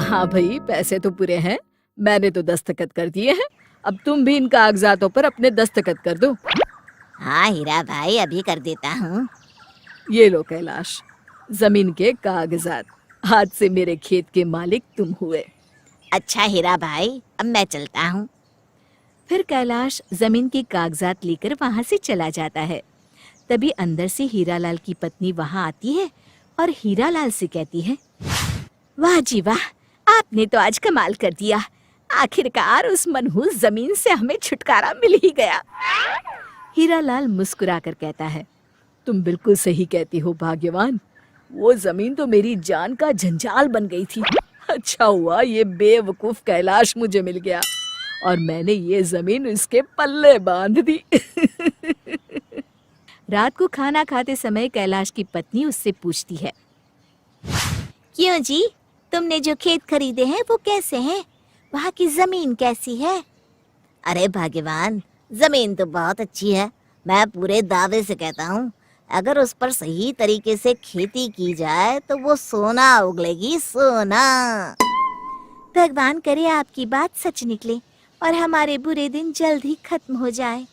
हाँ भाई, पैसे तो पूरे हैं। मैंने तो दस्तखत कर दिए हैं। अब तुम भी इन कागजातों पर अपने दस्तखत कर दो। हाँ हीरा भाई, अभी कर देता हूँ। ये लो कैलाश, जमीन के कागजात। आज से मेरे खेत के मालिक तुम हुए। अच्छा हीरा भाई, अब मैं चलता हूँ। फिर कैलाश जमीन के कागजात लेकर वहां से चला जाता है। तभी अंदर से हीरालाल की पत्नी वहां आती है और हीरालाल से कहती है, वाह जी वाह, आपने तो आज कमाल कर दिया। आखिरकार उस मनहूस जमीन से हमें छुटकारा मिल ही गया। हीरालाल मुस्कुराकर कहता है, तुम बिल्कुल सही कहती हो भाग्यवान। वो जमीन तो मेरी जान का जंजाल बन गई थी। अच्छा हुआ ये बेवकूफ कैलाश मुझे मिल गया और मैंने ये जमीन इसके पल्ले बांध दी। रात को खाना खाते समय कैलाश की पत्नी उससे पूछती है, क्यों जी, तुमने जो खेत खरीदे हैं वो कैसे हैं? वहाँ की जमीन कैसी है? अरे भाग्यवान, जमीन तो बहुत अच्छी है। मैं पूरे दावे से कहता हूँ, अगर उस पर सही तरीके से खेती की जाए तो वो सोना उगलेगी, सोना। भगवान करे आपकी बात सच निकले और हमारे बुरे दिन जल्द ही खत्म हो जाए।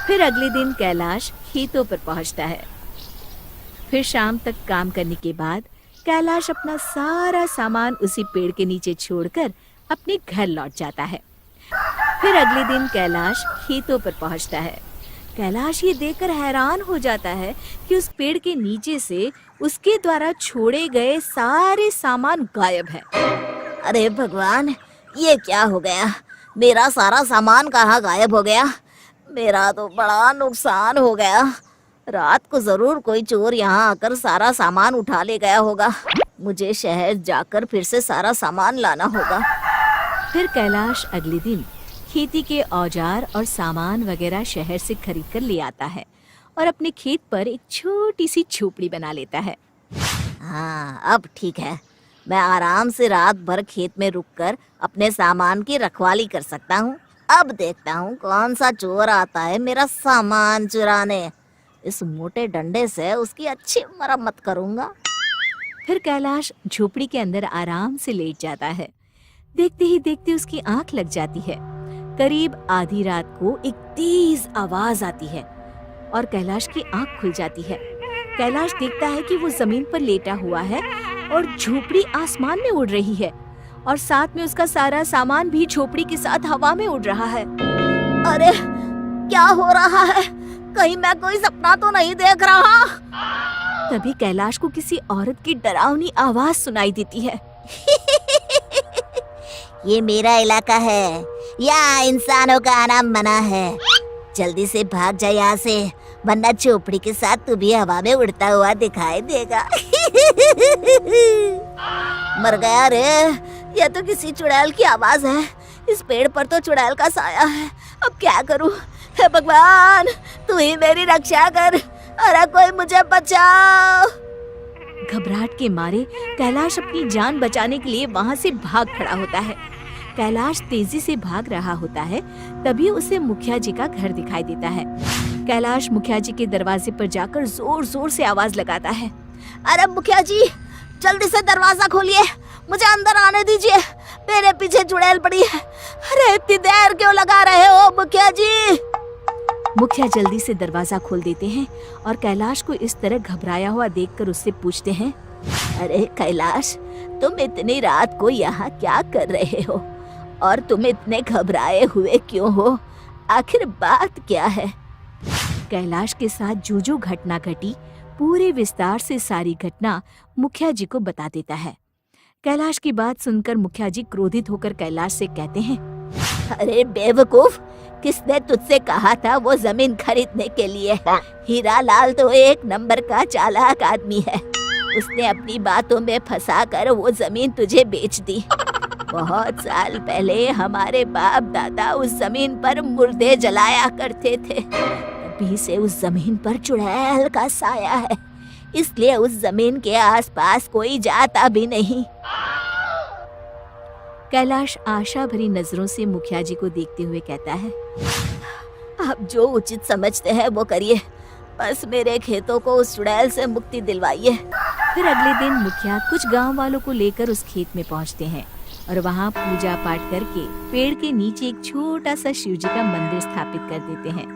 फिर अगले दिन कैलाश खेतों पर पहुंचता है। फिर शाम तक काम करने के बाद कैलाश अपना सारा सामान उसी पेड़ के नीचे छोड़कर अपने घर लौट जाता है। फिर अगले दिन कैलाश खेतों पर पहुंचता है। कैलाश ये देखकर हैरान हो जाता है कि उस पेड़ के नीचे से उसके द्वारा छोड़े गए सारे सामान गायब है। अरे भगवान, ये क्या हो गया? मेरा सारा सामान कहाँ गायब हो गया? मेरा तो बड़ा नुकसान हो गया। रात को जरूर कोई चोर यहाँ आकर सारा सामान उठा ले गया होगा। मुझे शहर जाकर फिर से सारा सामान लाना होगा। फिर कैलाश अगले दिन खेती के औजार और सामान वगैरह शहर से खरीद कर ले आता है और अपने खेत पर एक छोटी सी झोपड़ी बना लेता है। हाँ, अब ठीक है। मैं आराम से रात भर खेत में रुककर अपने सामान की रखवाली कर सकता हूँ। अब देखता हूँ कौन सा चोर आता है मेरा सामान चुराने। इस मोटे डंडे से उसकी अच्छी मरम्मत करूँगा। फिर कैलाश झोपड़ी के अंदर आराम से लेट जाता है। देखते ही देखते उसकी आंख लग जाती है। करीब आधी रात को एक तेज आवाज आती है और कैलाश की आंख खुल जाती है। कैलाश देखता है कि वो जमीन पर लेटा हुआ है और झोपड़ी आसमान में उड़ रही है और साथ में उसका सारा सामान भी झोपड़ी के साथ हवा में उड़ रहा है। अरे क्या हो रहा है? कहीं मैं कोई सपना तो नहीं देख रहा? तभी कैलाश को किसी औरत की डरावनी आवाज सुनाई देती है। ये मेरा इलाका है, यहाँ इंसानों का आना मना है। जल्दी से भाग जा यहाँ से, वरना झोपड़ी के साथ तू भी हवा में उड़ता हुआ दिखाई देगा। मर गया रे, यह तो किसी चुड़ैल की आवाज है। इस पेड़ पर तो चुड़ैल का साया है। अब क्या करूं? हे भगवान, तू ही मेरी रक्षा कर। अरे कोई मुझे बचाओ। घबराहट के मारे कैलाश अपनी जान बचाने के लिए वहां से भाग खड़ा होता है। कैलाश तेजी से भाग रहा होता है, तभी उसे मुखिया जी का घर दिखाई देता है। कैलाश मुखिया जी के दरवाजे पर जाकर जोर जोर से आवाज लगाता है, अरे मुखिया जी, जल्दी से दरवाजा खोलिए, मुझे अंदर आने दीजिए। मेरे पीछे चुड़ैल पड़ी है। अरे इतनी देर क्यों लगा रहे हो मुखिया जी? मुखिया जल्दी से दरवाजा खोल देते हैं और कैलाश को इस तरह घबराया हुआ देखकर उससे पूछते हैं, अरे कैलाश, तुम इतनी रात को यहाँ क्या कर रहे हो और तुम इतने घबराए हुए क्यों हो? आखिर बात क्या है? कैलाश के साथ जो जो घटना घटी पूरे विस्तार से सारी घटना मुखिया जी को बता देता है। कैलाश की बात सुनकर मुखिया जी क्रोधित होकर कैलाश से कहते हैं, अरे बेवकूफ, किसने तुझसे कहा था वो जमीन खरीदने के लिए? हीरालाल तो एक नंबर का चालाक आदमी है। उसने अपनी बातों में फंसाकर वो जमीन तुझे बेच दी। बहुत साल पहले हमारे बाप दादा उस जमीन पर मुर्दे जलाया करते थे। तभी से उस जमीन पर चुड़ैल का साया है, इसलिए उस जमीन के आसपास कोई जाता भी नहीं। कैलाश आशा भरी नजरों से मुखिया जी को देखते हुए कहता है, आप जो उचित समझते हैं वो करिए, बस मेरे खेतों को उस चुड़ैल से मुक्ति दिलवाइए। फिर अगले दिन मुखिया कुछ गांव वालों को लेकर उस खेत में पहुंचते हैं और वहां पूजा पाठ करके पेड़ के नीचे एक छोटा सा शिव जी का मंदिर स्थापित कर देते हैं।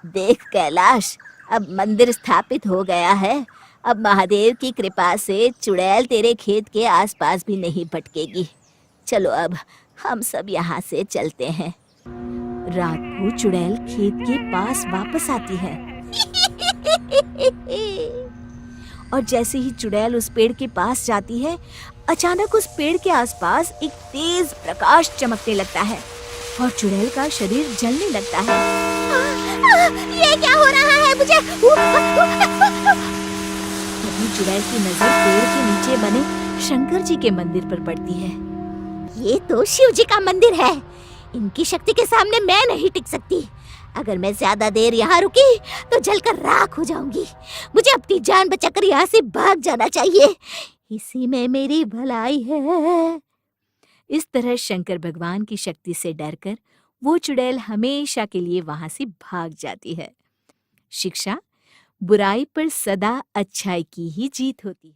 देख कैलाश, अब मंदिर स्थापित हो गया है। अब महादेव की कृपा से चुड़ैल तेरे खेत के आसपास भी नहीं भटकेगी। चलो अब हम सब यहाँ से चलते हैं। रात को चुड़ैल खेत के पास वापस आती है और जैसे ही चुड़ैल उस पेड़ के पास जाती है, अचानक उस पेड़ के आसपास एक तेज प्रकाश चमकने लगता है और चुड़ैल का शरीर जलने लगता है। ये क्या हो रहा है मुझे? तभी चुड़ैल की नजर पेड़ के नीचे बने शंकर जी के मंदिर पर पड़ती है। ये तो शिव जी का मंदिर है। इनकी शक्ति के सामने मैं नहीं टिक सकती। अगर मैं ज्यादा देर यहाँ रुकी तो जलकर राख हो जाऊंगी। मुझे अपनी जान बचाकर यहाँ से भाग जाना चाहिए। इसी में मेरी भलाई है। इस तरह शंकर भगवान की शक्ति से डरकर वो चुड़ैल हमेशा के लिए वहां से भाग जाती है। शिक्षा, बुराई पर सदा अच्छाई की ही जीत होती है।